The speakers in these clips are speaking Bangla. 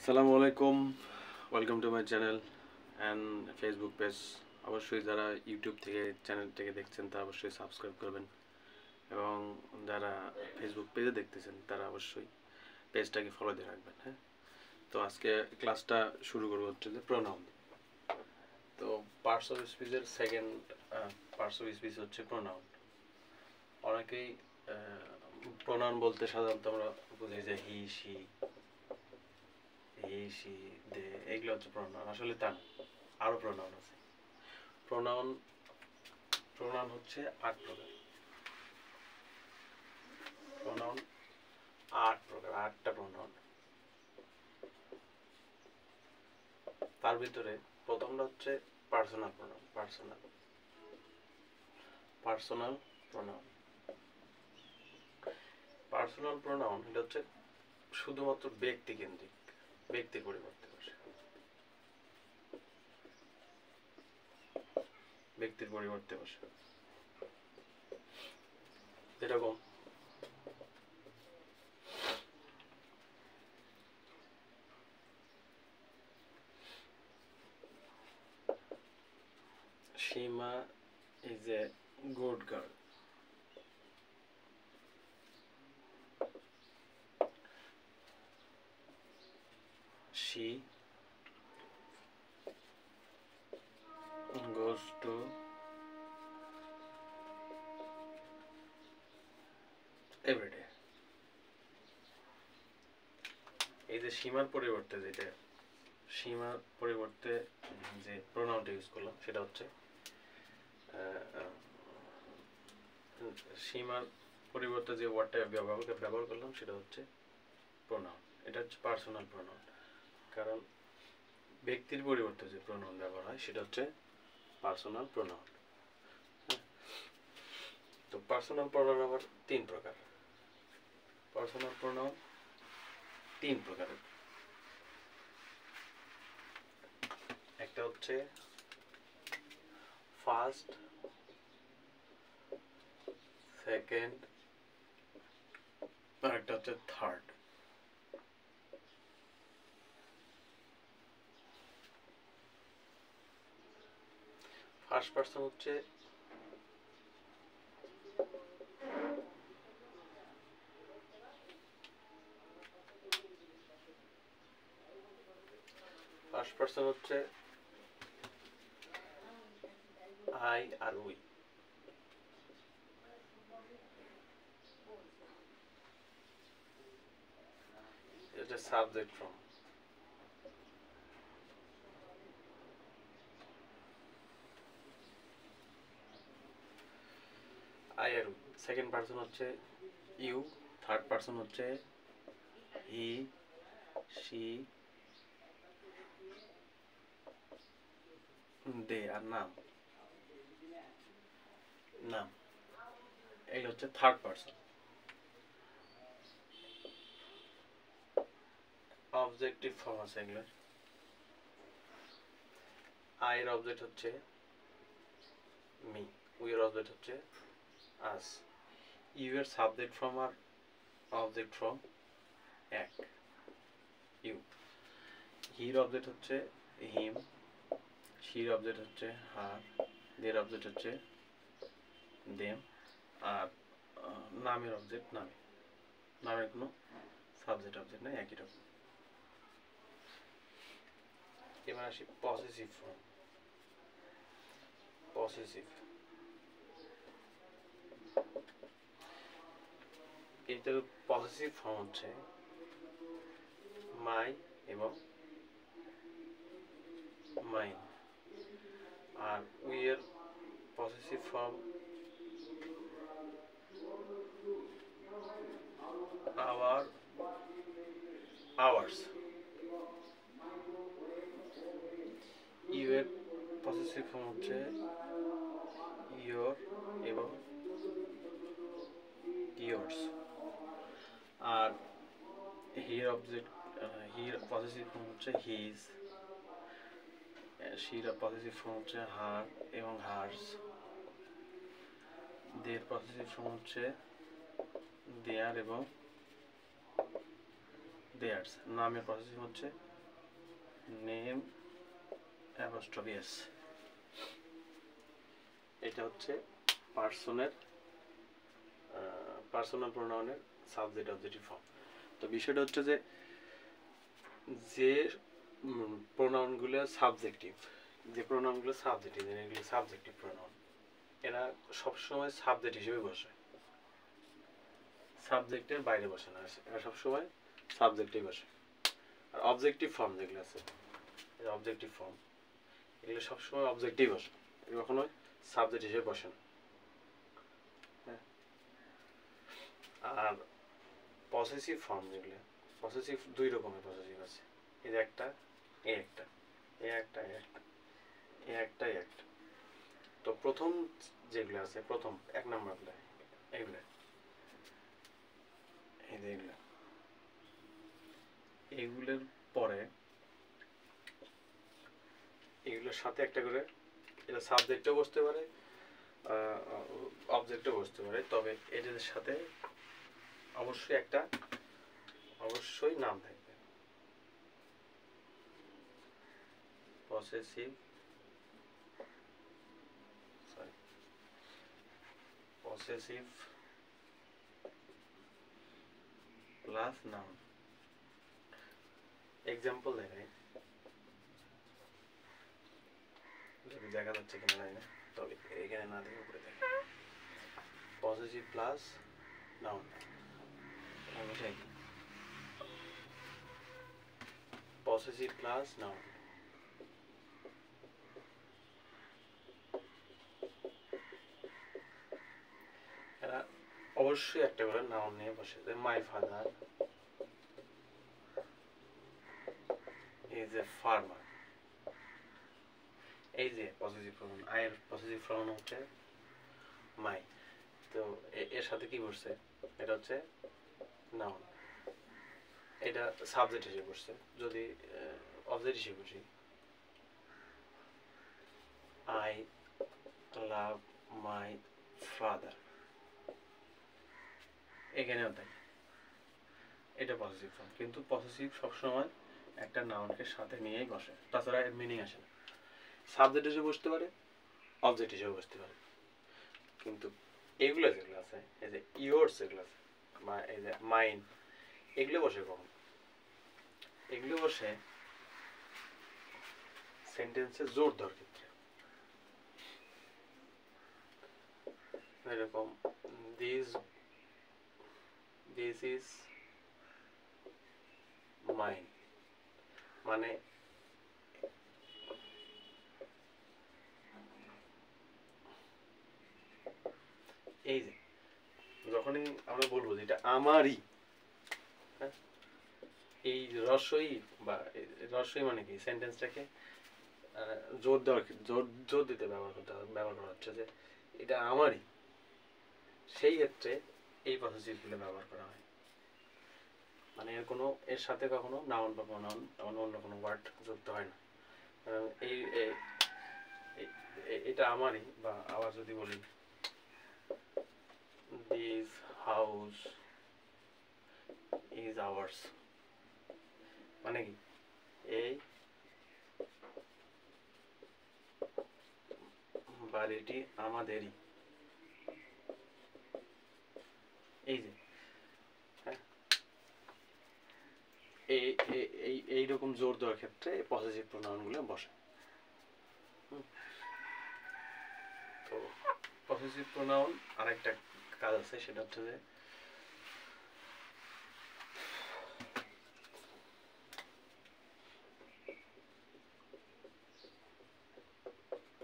আসসালামু আলাইকুম, welcome to my channel and Facebook page. অবশ্যই যারা ইউটিউব থেকে চ্যানেলটাকে দেখছেন তারা অবশ্যই সাবস্ক্রাইব করবেন, এবং যারা ফেসবুক পেজে দেখতেছেন তারা অবশ্যই পেজটাকে ফলো দিয়ে রাখবেন। হ্যাঁ, তো আজকে ক্লাসটা শুরু করবো হচ্ছে যে প্রোনাউন। তো পার্টস অফ স্পিচের সেকেন্ড পার্টস অফ স্পিচ হচ্ছে প্রোনাউন। অনেকেই প্রোনাউন বলতে সাধারণত আমরা বুঝি যে হি সি দে, এগুলো হচ্ছে প্রোনাউন। আসলে তা না, আরও প্রোনাউন আছে। প্রোনাউন প্রোনাউন হচ্ছে 8 প্রকার। প্রোনাউন 8 প্রকার, 8টা প্রোনাউন। তার ভিতরে প্রথমটা হচ্ছে personal pronoun. Personal pronoun personal pronoun এটা হচ্ছে শুধুমাত্র ব্যক্তি কেন্দ্রিক, ব্যক্তির পরিবর্তে বসে। যেরকম Shima is a good girl. She goes to every day. এই যে সীমার পরিবর্তে যে প্রোনাউনটা ইউজ করলাম সেটা হচ্ছে সীমার পরিবর্তে যে ওয়ার্ডটা ব্যবহার করলাম সেটা হচ্ছে প্রোনাউন। এটা হচ্ছে পার্সোনাল প্রোনাউন, কারণ ব্যক্তির পরিবর্তে যে প্রোনাউন ব্যবহার হয় সেটা হচ্ছে পার্সোনাল প্রোনাউন। তো পার্সোনাল প্রোনাউন আবার 3 প্রকার। পার্সোনাল প্রোনাউন 3 প্রকারের। একটা হচ্ছে ফার্স্ট, সেকেন্ড, আর একটা হচ্ছে থার্ড। ফার্স্ট পারসন হচ্ছে আই আর উই। এটা সাবজেক্ট ফ্রম। আই আর উই। সেকেন্ড পারসন হচ্ছে ইউ। থার্ড পারসন হচ্ছে হি, শি, দে। আর নাম এগুলো হচ্ছে থার্ড পারসন। অবজেক্টিভ ফর্ম আছে এগুলোর। আই এর অবজেক্ট হচ্ছে মি, উই এর অবজেক্ট হচ্ছে আস, ইউ এর সাবজেক্ট ফর্ম আর অবজেক্ট ফর্ম এক, ইউ। হির অবজেক্ট হচ্ছে হিম, শির অবজেক্ট হচ্ছে হার, দের অবজেক্ট হচ্ছে দেম, আর নামের অবজেক্ট নামের কোনো সাবজেক্ট অবজেক্ট নেই, একই রকম। এবার আসি পসেসিভ ফর্ম। এটার পসেসিভ ফর্ম হচ্ছে মাই এবং মাইন। আর উই এর possessive form our, ours. You এর পসেসিভ ফর্ম হচ্ছে ইয়োর এবং ইয়োর্স। আর হির পসেসিভ ফর্ম হচ্ছে হিজ, শির পসেসিভ ফর্ম হচ্ছে হার এবং হার্স, দের পসেসিভ ফর্ম হচ্ছে দেয়ার এবং দেয়ার্স। নামের পসেসিভ হচ্ছে নেম অ্যাপোস্ট্রফি এস, এটা হচ্ছে পার্সোনাল প্রোনাউনের সাবজেক্ট অবজেক্টিভ ফর্ম। তো বিষয়টা হচ্ছে যে প্রোনাউনগুলো সাবজেক্টিভ, এগুলো সাবজেক্টিভ প্রোনাউন, এরা সবসময় সাবজেক্ট হিসেবে বসে, সাবজেক্টের বাইরে বসে না, এরা সবসময় সাবজেক্টেই বসে। আর অবজেক্টিভ ফর্ম যেগুলো আছে, অবজেক্টিভ ফর্ম এগুলো সবসময় অবজেক্টেই বসে, কখনো সাবজেক্ট হিসেবে বসে না। আর পসেসিভ ফর্ম যেগুলো, পসেসিভ দুই রকমের পসেসিভ আছে, এই যে একটা, এই একটা, এই একটা, এই একটা, এই একটা, এই একটা। তো প্রথম যেগুলো আছে, প্রথম এক নম্বরগুলো এগুলো, এই যে এগুলোর পরে এগুলোর সাথে একটা করে এটা সাবজেক্টও বসতে পারে, অবজেক্টও বসতে পারে, তবে এদের সাথে অবশ্যই নাম থাকবে। Possessive plus noun. এক্সাম্পল দেখাই, যদি দেখা যাচ্ছে কিনা জানি না, তবে এখানে না দেখে উপরে দেখে possessive plus noun. Possessive plus noun, এরা অবশ্যই একটা করে নাউন নিয়ে বসে। My father is a farmer, এই যে পসেসিভ প্রোনাউন, আয়ের পসেসিভ প্রোনাউন হচ্ছে মাই। তো এর সাথে কি বসছে, এটা হচ্ছে নাউন, এটা সাবজেক্ট হিসেবে বসছে। যদি অবজেক্ট হিসেবে বসি, আই লাভ মাই ফাদার, এখানেও তাই, এটা পসেসিভ ফর্ম। কিন্তু পসেসিভ সবসময় একটা নাউনকে সাথে নিয়েই বসে, তাছাড়া এর মিনিং আসে না। সাবজেক্ট হিসেবে বসতে পারে, অবজেক্ট হিসেবে বসতে পারে, কিন্তু এগুলো যেগুলো আছে, এই যে ইয়োরস এগুলো আছে, এই যে মাইন, এগুলো বসে কখন, এগুলো বসে সেন্টেন্সে জোর দেওয়ার ক্ষেত্রে। এরকম দিস ইজ মাইন, মানে এই যে যখনই আমরা বলবো যে এটা আমারই, এই রসই বা রসই মানে কি, সেন্টেন্সটাকে জোর দেওয়ার, জোর দিতে ব্যবহার করা হচ্ছে যে এটা আমারই, সেই ক্ষেত্রে এই পসেসিভগুলো ব্যবহার করা হয়। মানে এর সাথে কখনো নাউন বা প্রোনাউন অন্য কোনো ওয়ার্ড যুক্ত হয় না। এই এটা আমারই, বা আবার যদি বলি দিস হাউস ইজ আওয়ার্স, মানে কি এই বাড়িটি আমাদেরই, এই যে এইরকম জোর দেওয়ার ক্ষেত্রে পসেসিভ প্রোনাউনগুলো বসে। তো পসেসিভ প্রোনাউন আরেকটা কাজ আছে, সেটা হচ্ছে যে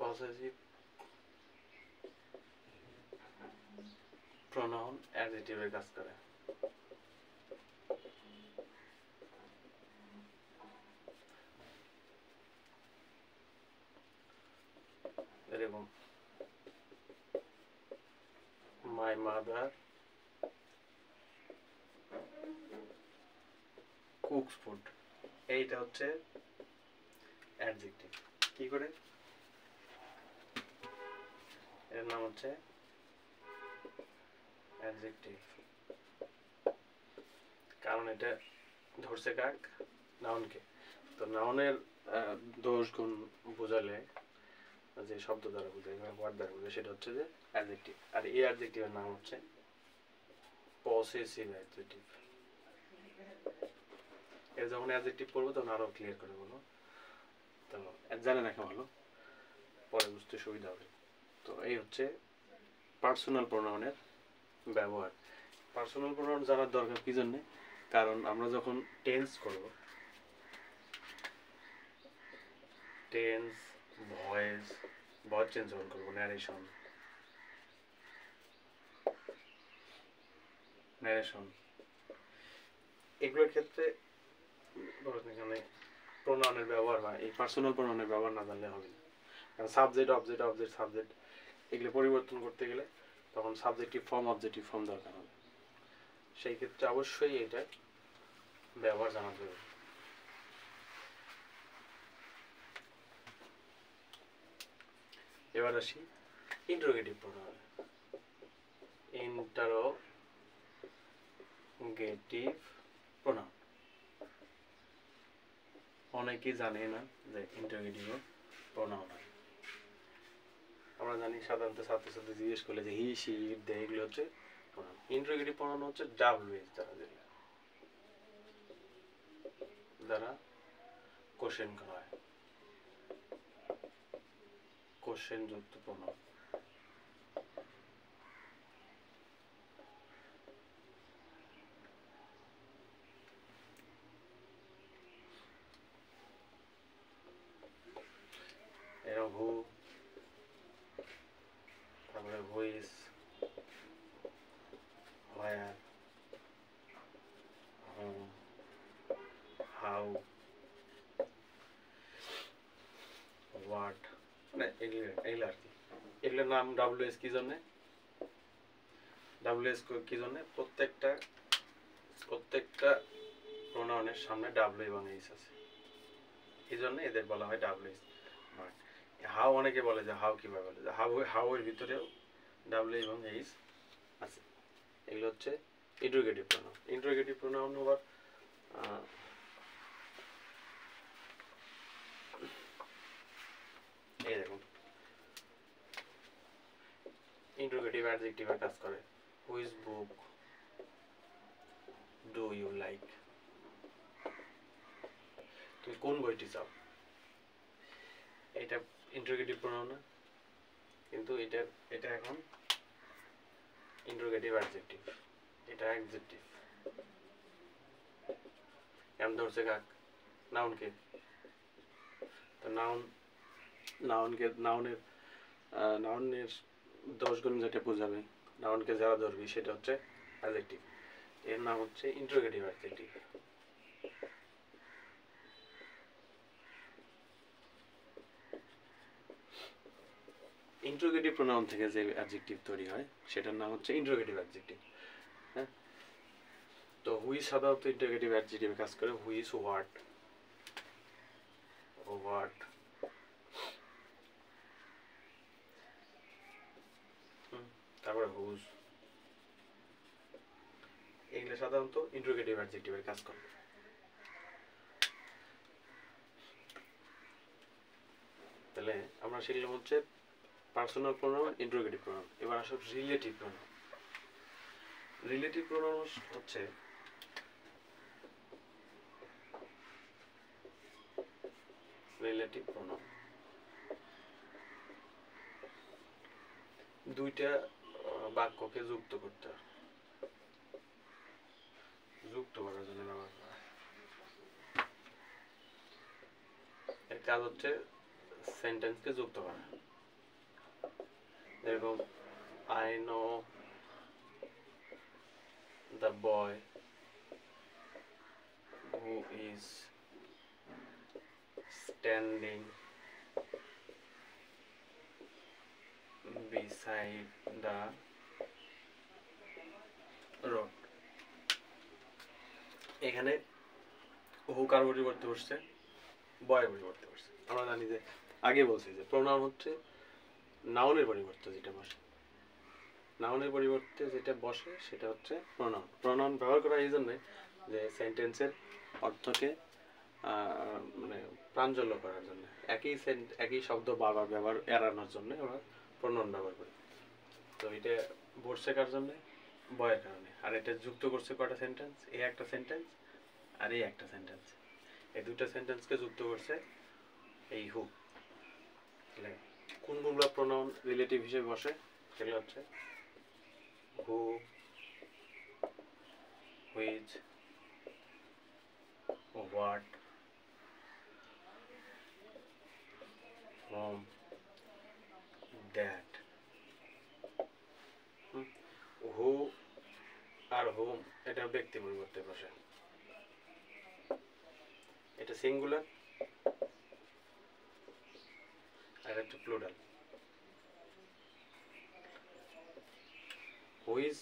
পসেসিভ প্রোনাউন অ্যাডজেক্টিভের কাজ করে। এরকম মাই মাদার কুকস ফুড, এইটা হচ্ছে অ্যাডজেক্টিভ। কি করে, এর নাম হচ্ছে অ্যাডজেক্টিভ, কারণ এটা ধরছে কাক, নাউনকে। তো নাউনের দোষ গুণ বোঝালে যে শব্দ দ্বারা বোঝায় বা ওয়ার্ড দ্বারা বোঝায় সেটা হচ্ছে যে অ্যাডজেক্টিভ। আর এই অ্যাডজেক্টিভের নাম হচ্ছে পসেসিভ অ্যাডজেক্টিভ। এর যখন অ্যাডজেক্টিভ পড়বো তখন আরো ক্লিয়ার করে বলবো, তো জানে রাখা ভালো, পরে বুঝতে সুবিধা হবে। তো এই হচ্ছে পার্সোনাল প্রোনাউনের ব্যবহার। পার্সোনাল প্রোনাউন জানার দরকার কি জন্যে? কারণ আমরা যখন টেন্স করব, টেন্স, ভয়েস চেঞ্জ যখন করবো, ন্যারেশন এগুলোর ক্ষেত্রে এখানে প্রোনাউনের ব্যবহার বা এই পার্সোনাল প্রোনাউনের ব্যবহার না জানলে হবে না। কারণ সাবজেক্ট, অবজেক্ট, সাবজেক্ট এগুলো পরিবর্তন করতে গেলে তখন সাবজেক্টিভ ফর্ম, অবজেক্টিভ ফর্ম দরকার হবে। সেই ক্ষেত্রে অবশ্যই এটা ব্যবহার জানা যাবে। এবার আসি ইন্টারোগেটিভ প্রোনাউন। ইন্টারোগেটিভ প্রোনাউন অনেকেই জানে না যে ইন্টারোগেটিভ প্রোনাউন হয়। আমরা জানি সাধারণত ছাত্রছাত্রী জিজ্ঞেস করলে যে হি, সি, ইট, দে এগুলো হচ্ছে প্রোনাউন। ইন্টারোগেটিভ প্রোনাউন হচ্ছে ডাব্লিউএইচ দ্বারা কোশ্চেন করা হয়, কোশ্চেন যুক্ত প্রোনাউন। এরকম হু, তারপরে which, where, home, how, what, মানে এগুলো আর কি। এগুলোর নাম ডাব্লিউএস কি জন্যে? ডাব্লিউএস কি জন্যে? প্রত্যেকটা প্রোনাউনের সামনে ডাব্লিউ এবং এইচ আছে, এই জন্য এদের বলা হয় ডাব্লিউএস। হাউ অনেকে বলে যে হাউ কিভাবে বলে, হাউ এর ভিতরেও ডাব্লিউ এবং এইচ আছে। এগুলো হচ্ছে ইন্টারোগেটিভ প্রোনাউন। ইন্টারোগেটিভ প্রোনাউন হবার এই দেখুন ইন্টারোগেটিভ অ্যাডজেক্টিভের কাজ করে। Which book do you like? তুমি কোন বইটি চাও? এটা ইন্টারোগেটিভ প্রোনাউন না, কিন্তু এটা এখন ইন্টারোগেটিভ অ্যাডজেক্টিভ, এটা অ্যাডজেক্টিভ। এম ধরছে কাক? নাউনকে। তো নাউনের 10 গুণ যেটা বোঝাবে, নাউনকে যারা ধরবি সেটা হচ্ছে অ্যাডজেক্টিভ। এর নাম হচ্ছে ইন্টারোগেটিভ অ্যাডজেক্টিভ। ইন্টারোগেটিভ প্রোনাউন থেকে যে অ্যাডজেক্টিভ তৈরি হয় সেটার নাম হচ্ছে ইন্টারোগেটিভ অ্যাডজেক্টিভ। হ্যাঁ, তো হুইচ সাধারণত ইন্টারোগেটিভ অ্যাডজেক্টিভে কাজ করে। হুইচ, হোয়াট, তারপরে হুজ, এগুলো সাধারণত ইন্টারোগেটিভ অ্যাডজেক্টিভের কাজ করে। তাহলে আমরা শিখলাম হচ্ছে পার্সোনাল প্রোনাউন, ইন্টারোগেটিভ প্রোনাউন। এবার আসো রিলেটিভ প্রোনাউন। রিলেটিভ প্রোনাউন হচ্ছে রিলেটিভ প্রোনাউন দুইটা বাক্যকে যুক্ত করতে হয়, যুক্ত করার জন্য ব্যবহার করা। এর কাজ হচ্ছে সেন্টেন্সকে যুক্ত করা। যেরকম I know the boy who is standing beside the road. এখানে হু কার পরিবর্তে বসছে? বয়ের পরিবর্তে বসছে। আমরা জানি যে আগে বলছি যে প্রোনাউন হচ্ছে নাউনের পরিবর্তে যেটা বসে, নাউনের পরিবর্তে যেটা বসে সেটা হচ্ছে প্রোনাউন। প্রোনাউন ব্যবহার করা এই জন্যে যে সেন্টেন্সের অর্থকে মানে প্রাঞ্জল্য করার জন্য, একই শব্দ বারবার ব্যবহার এড়ানোর জন্য ওরা প্রোনাউন ব্যবহার করে। তো এটা বোর্ড শেখার জন্য বয়ের কারণে। আর এটা যুক্ত করছে কয়টা সেন্টেন্স, এই একটা সেন্টেন্স আর এই একটা সেন্টেন্স, এই দুইটা সেন্টেন্সকে যুক্ত করছে এই হু। কোনগুলো প্রোনাউন রিলেটিভ হিসেবে বসে সেগুলো হচ্ছে who, which, what, whom, that. Who আর হোম এটা ব্যক্তি পরিবর্তে বসে, এটা সিঙ্গুলার আর একটা প্লুরাল। হুইজ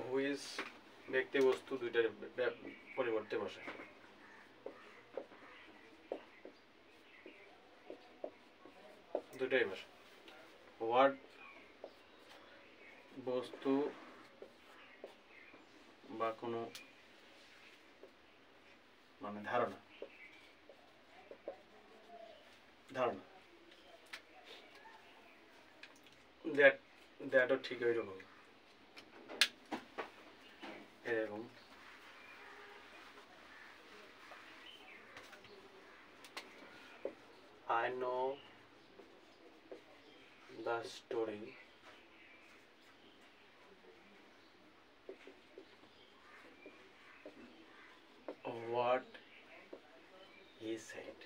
হুইজ ব্যক্তি বস্তু দুইটার পরিবর্তে বসে। দুটাই বসে। হোয়াট বস্তু বা কোনো মানে ধারণা, দ্যাটও ঠিক ওই রকম। এরকম I know the story of what he said.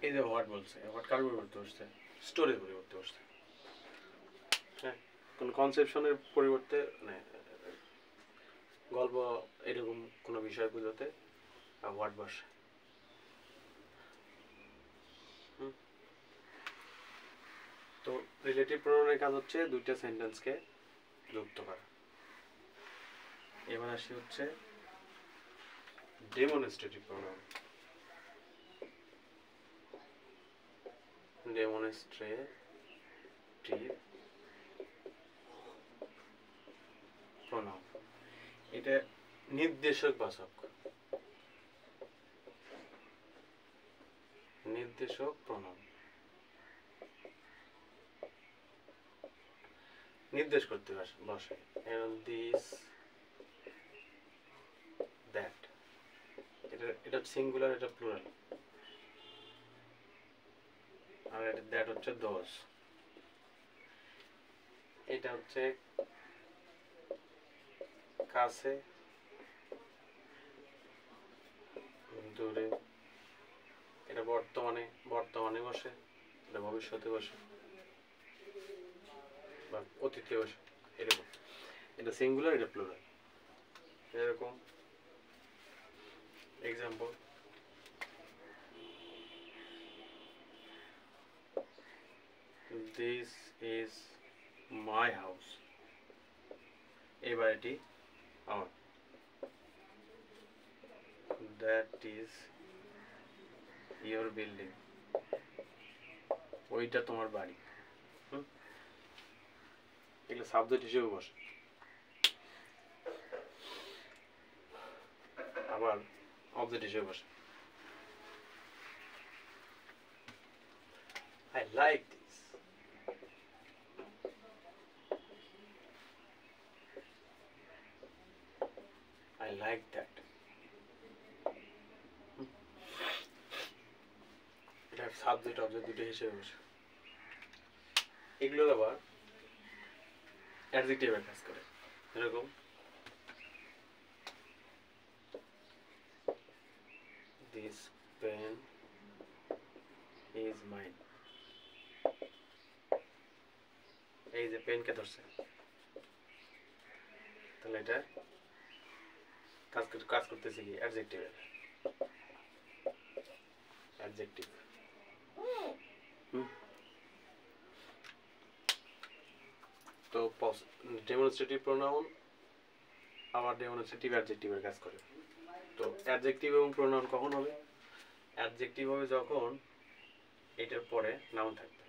এই যে হোয়াট বলছে, হোয়াট কার পরিবর্তে বসছে, স্টোরির পরিবর্তে বসছে। হ্যাঁ, কোন কনসেপশনের পরিবর্তে মানে গল্প এরকম কোনো বিষয় বোঝাতে হোয়াট বসে। তো রিলেটিভ প্রোনাউনের কাজ হচ্ছে দুইটা সেন্টেন্সকে যুক্ত করা। এবার আসি হচ্ছে ডেমনস্ট্রেটিভ প্রোনাউন। ডেমনস্ট্রেটিভ প্রোনাউন এটা নির্দেশক বাচক, নির্দেশক প্রোনাউন নির্দেশ করতে বসে। দিস, দ্যাট, এটা সিঙ্গুলার, এটা প্লুরাল। আর এটা দ্যাট হচ্ছে দোজ। এটা হচ্ছে কাছে, দূরে। এটা বর্তমানে বসে, এটা ভবিষ্যতে বসে বা অতীতে বসে, এরকম। এটা সিঙ্গুলার, এটা প্লুরাল। এরকম example, this is my house, এই বাড়িটি আমার। দ্যাট ইজ ইয়োর বিল্ডিং, ওইটা তোমার বাড়ি। এগুলো সাবজেক্ট হিসেবে বসে। আবার অবজেক্ট হিসেবে বসে। I like this. I like that. এটা সাবজেক্ট অবজেক্ট দুটো হিসেবে বসে। এগুলোর আবার অ্যাডজেক্টিভের কাজ করে। এরকম this pen is mine, এই যে পেনকে ধরছে, তাহলে এটা কাজ করতেছে কি অ্যাডজেক্টিভের, অ্যাডজেক্টিভ। তো ডেমনস্ট্রেটিভ প্রোনাউন আবার ডেমনস্ট্রেটিভ অ্যাডজেক্টিভের কাজ করে। তো অ্যাডজেক্টিভ এবং প্রোনাউন কখন হবে? অ্যাডজেক্টিভ হবে যখন এটার পরে নাউন থাকবে,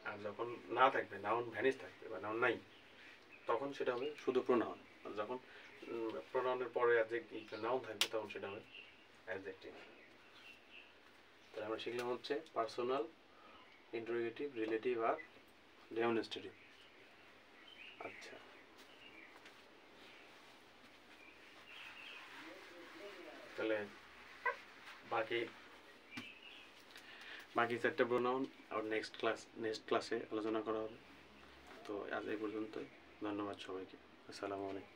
আর যখন না থাকবে, নাউন ভ্যানিশ থাকবে বা নাউন নাই, তখন সেটা হবে শুধু প্রোনাউন। আর যখন প্রোনাউনের পরে নাউন থাকবে তখন সেটা হবে অ্যাডজেক্টিভ। তাহলে আমরা শিখলাম হচ্ছে পার্সোনাল, ইন্টারোগেটিভ, রিলেটিভ আর ডেমনস্ট্রেটিভ। আচ্ছা, তাহলে বাকি বাকি চারটে প্রোনাউন আর নেক্সট ক্লাসে আলোচনা করা হবে। তো আজ এই পর্যন্তই। ধন্যবাদ সবাইকে। আসসালামু আলাইকুম।